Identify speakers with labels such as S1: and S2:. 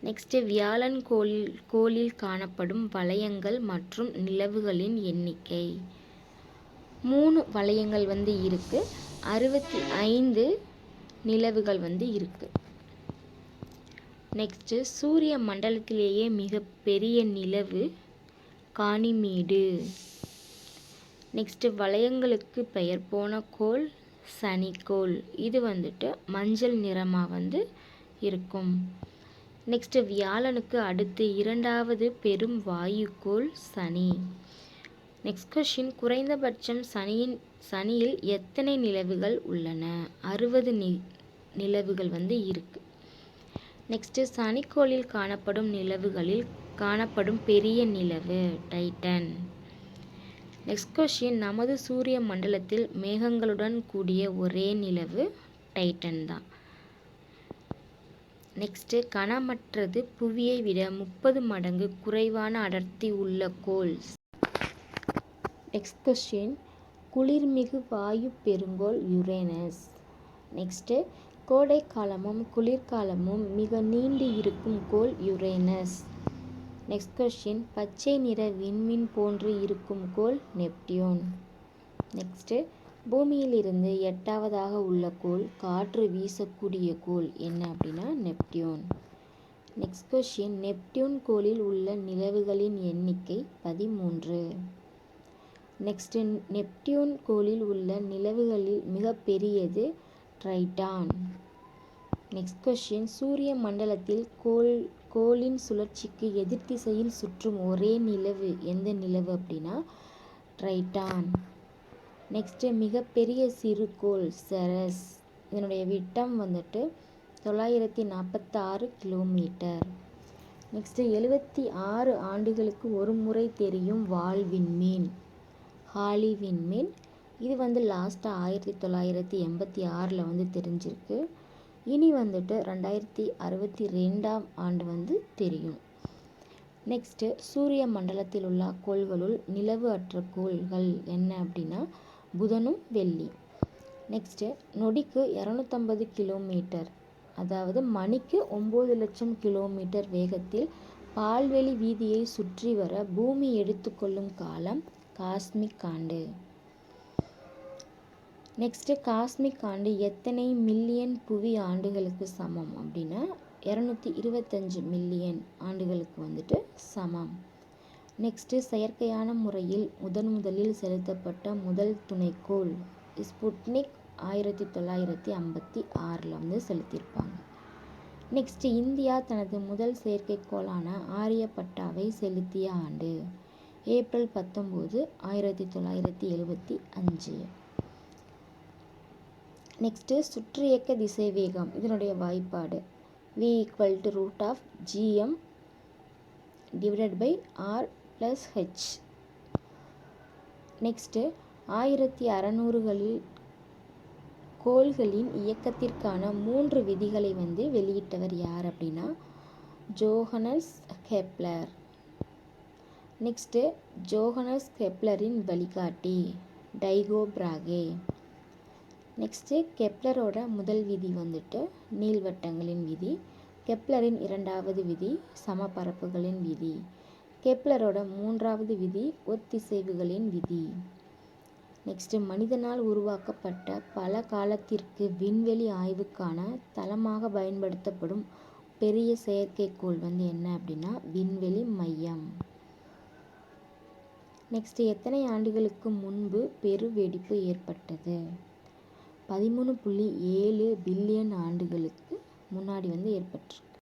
S1: Next வியாழன் கோளில் காணப்படும் வளையங்கள் மற்றும் நிலவுகளின் எண்ணிக்கை. 3 வளையங்கள் இருக்கு, 65 நிலவுகள் இருக்கு. நெக்ஸ்ட்டு சூரிய மண்டலத்திலேயே மிகப்பெரிய நிலவு கானிமீடு. நெக்ஸ்ட்டு வளையங்களுக்கு பெயர் போன கோள் சனிக்கோள். இது மஞ்சள் நிறமாக இருக்கும். நெக்ஸ்ட்டு வியாழனுக்கு அடுத்து 2வது பெரும் வாயுக்கோள் சனி. நெக்ஸ்ட் கொஷின், குறைந்தபட்சம் சனியில் எத்தனை நிலவுகள் உள்ளன? 60 நிலவுகள் இருக்கு. நெக்ஸ்ட்டு சனிக்கோளில் காணப்படும் நிலவுகளில் காணப்படும் பெரிய நிலவு டைட்டன். நெக்ஸ்ட் கொஷின், நமது சூரிய மண்டலத்தில் மேகங்களுடன் கூடிய ஒரே நிலவு டைட்டன் தான். நெக்ஸ்ட்டு, கனமற்றது புவியை விட 30 மடங்கு குறைவான அடர்த்தி உள்ள கோள். நெக்ஸ்ட் கொஸ்டின், குளிர்மிகு வாயு பெருங்கோள் யுரேனஸ். நெக்ஸ்ட்டு, கோடை காலமும் குளிர்காலமும் மிக நீண்டு இருக்கும் கோள் யுரேனஸ். நெக்ஸ்ட் கொஸ்டின், பச்சை நிற விண்மீன் போன்று இருக்கும் கோள் நெப்டியூன். நெக்ஸ்ட்டு, பூமியிலிருந்து 8வதாக உள்ள கோள், காற்று வீசக்கூடிய கோள் என்ன அப்படின்னா நெப்டியூன். நெக்ஸ்ட் கொஸ்டின், நெப்டியூன் கோளில் உள்ள நிலவுகளின் எண்ணிக்கை 13. நெக்ஸ்ட், நெப்டியூன் கோளில் உள்ள நிலவுகளில் மிகப்பெரியது ட்ரைட்டான். நெக்ஸ்ட் கொஸ்டின், சூரிய மண்டலத்தில் கோளின் சுழற்சிக்கு எதிர் திசையில் சுற்றும் ஒரே நிலவு எந்த நிலவு அப்படின்னா ட்ரைட்டான். நெக்ஸ்ட், மிகப்பெரிய சிறுகோள் செரஸ். இதனுடைய விட்டம் 946 கிலோமீட்டர். நெக்ஸ்ட், 76 ஆண்டுகளுக்கு ஒரு முறை தெரியும் வால் விண்மீன் ஹாலி விண்மீன். இது லாஸ்ட்டாக 1986 தெரிஞ்சிருக்கு. இனி 2062ஆம் ஆண்டு தெரியும். நெக்ஸ்ட்டு, சூரிய மண்டலத்தில் உள்ள கோள்களுள் நிலவு அற்ற கோள்கள் என்ன அப்படின்னா புதனும் வெள்ளி. நெக்ஸ்ட்டு, நொடிக்கு 250 கிலோமீட்டர், அதாவது மணிக்கு 9 லட்சம் கிலோமீட்டர் வேகத்தில் பால்வெளி வீதியை சுற்றி வர பூமி எடுத்துக்கொள்ளும் காலம் காஸ்மிக் ஆண்டு. நெக்ஸ்ட்டு, காஸ்மிக் ஆண்டு எத்தனை மில்லியன் புவி ஆண்டுகளுக்கு சமம் அப்படின்னா 225 மில்லியன் ஆண்டுகளுக்கு சமம். நெக்ஸ்ட்டு, செயற்கையான முறையில் முதலில் செலுத்தப்பட்ட முதல் துணைக்கோள் ஸ்புட்னிக் 1956 செலுத்தியிருப்பாங்க. நெக்ஸ்ட்டு, இந்தியா தனது முதல் செயற்கைக்கோளான ஆரியப்பட்டாவை செலுத்திய ஆண்டு ஏப்ரல் 19, 1975. நெக்ஸ்ட்டு, சுற்றியக்க திசைவேகம் இதனுடைய வாய்ப்பாடு v √gm/r+h. நெக்ஸ்ட்டு, 1600களில் கோள்களின் இயக்கத்திற்கான 3 விதிகளை வெளியிட்டவர் யார் அப்படின்னா ஜோஹனஸ் கெப்லர். நெக்ஸ்ட்டு, ஜோஹனஸ் கெப்லரின் வழிகாட்டி டைகோ பிராகே. நெக்ஸ்ட்டு, கெப்லரோட முதல் விதி நீள்வட்டங்களின் விதி. கெப்லரின் 2வது விதி சமபரப்புகளின் விதி. கெப்லரோட 3வது விதி ஒத்திசைவுகளின் விதி. நெக்ஸ்ட்டு, மனிதனால் உருவாக்கப்பட்ட பல காலத்திற்கு விண்வெளி ஆய்வுக்கான தளமாக பயன்படுத்தப்படும் பெரிய செயற்கைக்கோள் என்ன அப்படின்னா விண்வெளி மையம். நெக்ஸ்ட், எத்தனை ஆண்டுகளுக்கு முன்பு பெரு வெடிப்பு ஏற்பட்டது? 13.7 பில்லியன் ஆண்டுகளுக்கு முன்னாடி ஏற்பட்டிருக்கு.